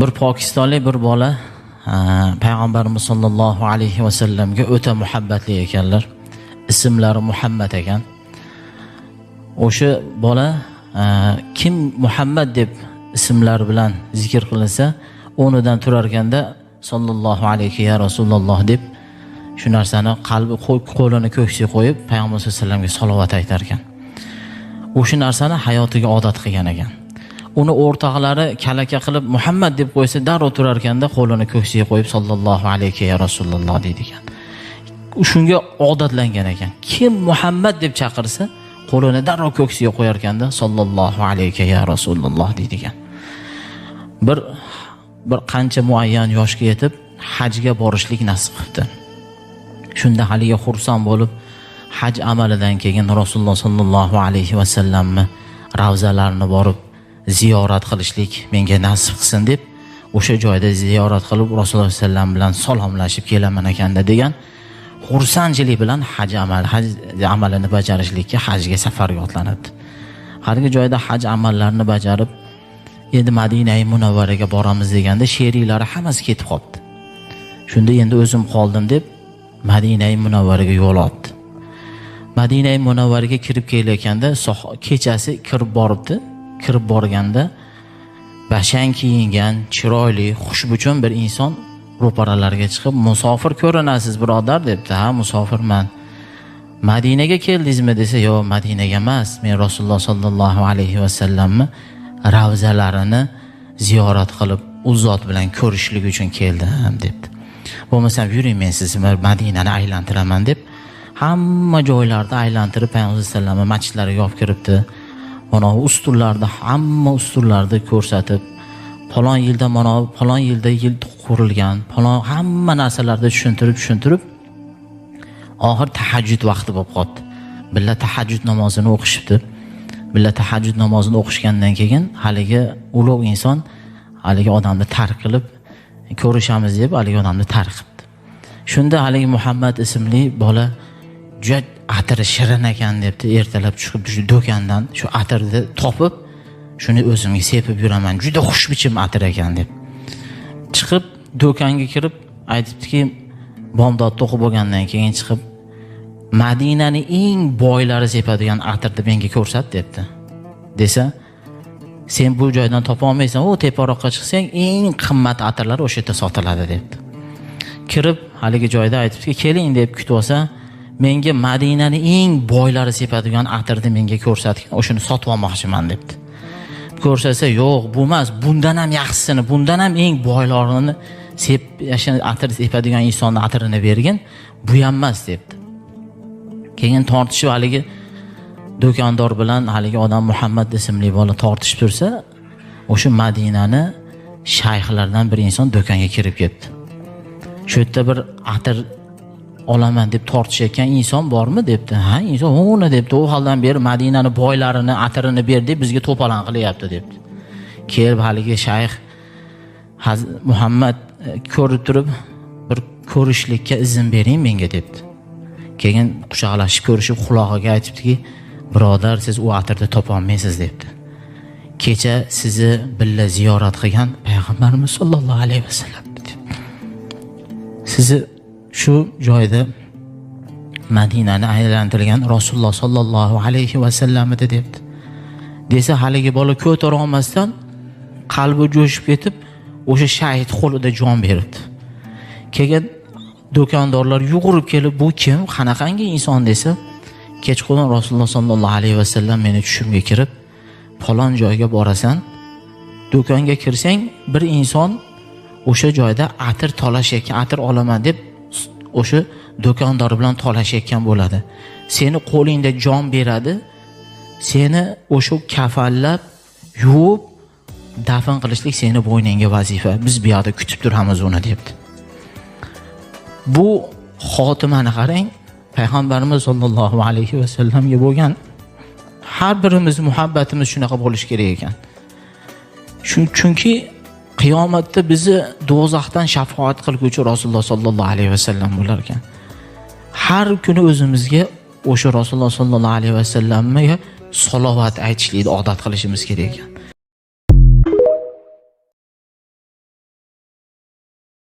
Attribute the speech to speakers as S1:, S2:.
S1: Bir pokistonlik bir bola payg'ambarimiz sollallohu alayhi vasallamga o'ta muhabbatli ekanlar. Ismlari Muhammad ekan. O'sha bola kim Muhammad deb ismlari bilan zikr qilinsa, o'rnidan turar ekanda sollallohu alayhi ya Rasululloh deb shu narsani qalbi qo'lini ko'ksiga qo'yib payg'ambar sollallohu alayhi vasallamga salovat aytar ekan. O'sha narsani hayotiga odat qilgan ekan. Uni o'rtoqlari kalaka qilib Muhammad deb qo'ysa, darrov turar ekanda qo'lini ko'ksiga qo'yib sollallohu alayhi ya Rasululloh deydi ekan. Shunga odatlangan ekan. Kim Muhammad deb chaqirsa, qo'lini darrov ko'ksiga qo'yar ekanda sollallohu alayhi ya Rasululloh deydi ekan. Bir qancha muayyan yoshga yetib hajga borishlik nasib qildi. Shunda haliga xursand bo'lib, haj amalidan keyin Rasululloh sollallohu alayhi vasallamni ravzalarini borib ziyorat qilishlik menga nasib qilsin deb o'sha joyda ziyorat qilib Rasululloh sollallohu alayhi vasallam bilan salomlashib kelaman ekanda degan xursandchilik bilan haj amalini bajarishlikka hajga safarga otlanibdi. Har joyda haj amallarini bajarib endi Madina-i Munavvaraga boramiz deganda sheriklari hammasi ketib qoldi. Shunda endi o'zim qoldim deb Madina-i Munavvaraga yo'l oldi. Madina-i Munavvaraga kirib kelayotganda kechasi kirib boribdi. Kirib borganda bashang kiyingan, chiroyli, xushbichon bir inson ro'paralarga chiqib, "Musofir ko'rinasiz, birodar" debdi. "Ha, musofirman." "Madinaga keldingizmi?" desa, "Yo'q, Madinaga emas. Men Rasululloh sollallohu alayhi vasallamni ravzalarini ziyorat qilib, u zot bilan ko'rishlik uchun keldim" debdi. "Bo'lmasam yuring, men sizni Madinani aylantiraman" deb hamma joylarda aylantirib Payg'ambar sollallohu alayhi vasallam masjidlariga olib kiribdi. Mana ustunlarda, hamma ustunlarda ko'rsatib, falon yilda mana falon yilda yil qurilgan, falon hamma narsalarda tushuntirib oxir tahajjud vaqti bo'lib qoldi. Billa tahajjud namozini o'qishibdi. Billa tahajjud namozini o'qishgandan keyin haligi ulug' inson haligi odamni tark qilib ko'rishamiz deb haligi odamni tark qildi. Shunda haligi Muhammad ismli bola juda atiri shirin ekan debdi, ertalab chiqib shu do'kondan shu atirni topib, shuni o'zimga sepib yuraman. Juda xushbichim atir ekan deb. Chiqib do'konga kirib aytibdiki, bomdod to'qib bo'lgandan keyin chiqib Madinaning eng boylari sepadigan atirni menga ko'rsat debdi. Desa, "Sen bu joydan topa olmaysan, u teparoqqa chiqsang eng qimmat atirlar o'sha yerda sotiladi" debdi. Kirib haligi joyda aytibdiki, "Keling" deb kutib olsa, "Menga Madinaning eng boylari sepadigan atirni menga ko'rsatgan, o'shani sotib olmoqchiman" debdi. Ko'rsatsa, "Yo'q, bu emas, bundan ham yaxshisini, bundan ham eng boylarini yashin atir sepadigan insonning atirini bergin, bu ham emas" debdi. Keyin tortishib haligi do'kondor bilan haligi odam Muhammad ismli bola tortishib tursa, o'sha Madinani shayxlardan bir inson do'konga kirib ketdi. Shu yerda bir atir olaman deb tortishayotgan inson bormi debdi. "Ha, inson o'na" debdi. "U holdan beri Madinani boylarini, atirini ber deb bizga to'polon qilyapti" debdi. Kelib haligi shayx Muhammad ko'rib turib, "Bir ko'rishlikka izn bering menga" debdi. Keyin quchoqlashib ko'rishib qulog'iga aytibdiki, "Birodar, siz u atirni topa olmaysiz" debdi. "Kecha sizni billa ziyorat qilgan payg'ambarimiz sollallohu alayhi vasallam dedi. Sizni shu joyda Madinani aylantirgan Rasululloh sollallohu alayhi vasallam edi" debdi. Desa haligi bola ko'tara olmasdan qalbi jo'shib ketib, o'sha shahid qo'lida jon beribdi. Keyin do'kondorlar yugurib kelib, "Bu kim? Qanaqangi inson?" desa, "Kechqurun Rasululloh sollallohu alayhi vasallam meni tushimga kirib, falon joyga borasan, do'konga kirsang, bir inson o'sha joyda atir talashayotgan, atir olaman deb o'sha do'kondor bilan talashayotgan bo'ladi. Seni qo'lingda jon beradi, seni o'sha kafallab, yuvib, dafn qilishlik seni bo'yningga vazifa. Biz bu yerda kutib turamiz uni" debdi. Bu xotimani qarang, payg'ambarimiz sollallohu alayhi vasallamga bo'lgan har birimiz muhabbatimiz shunaqa bo'lishi kerak ekan. Chunki qiyomatda bizni do'zaxdan shafoat qilguvchi Rasululloh sollallohu alayhi vasallam bo'lar ekan. Har kuni o'zimizga o'sha Rasululloh sollallohu alayhi vasallamga salovat aytishlikni odat qilishimiz kerak ekan.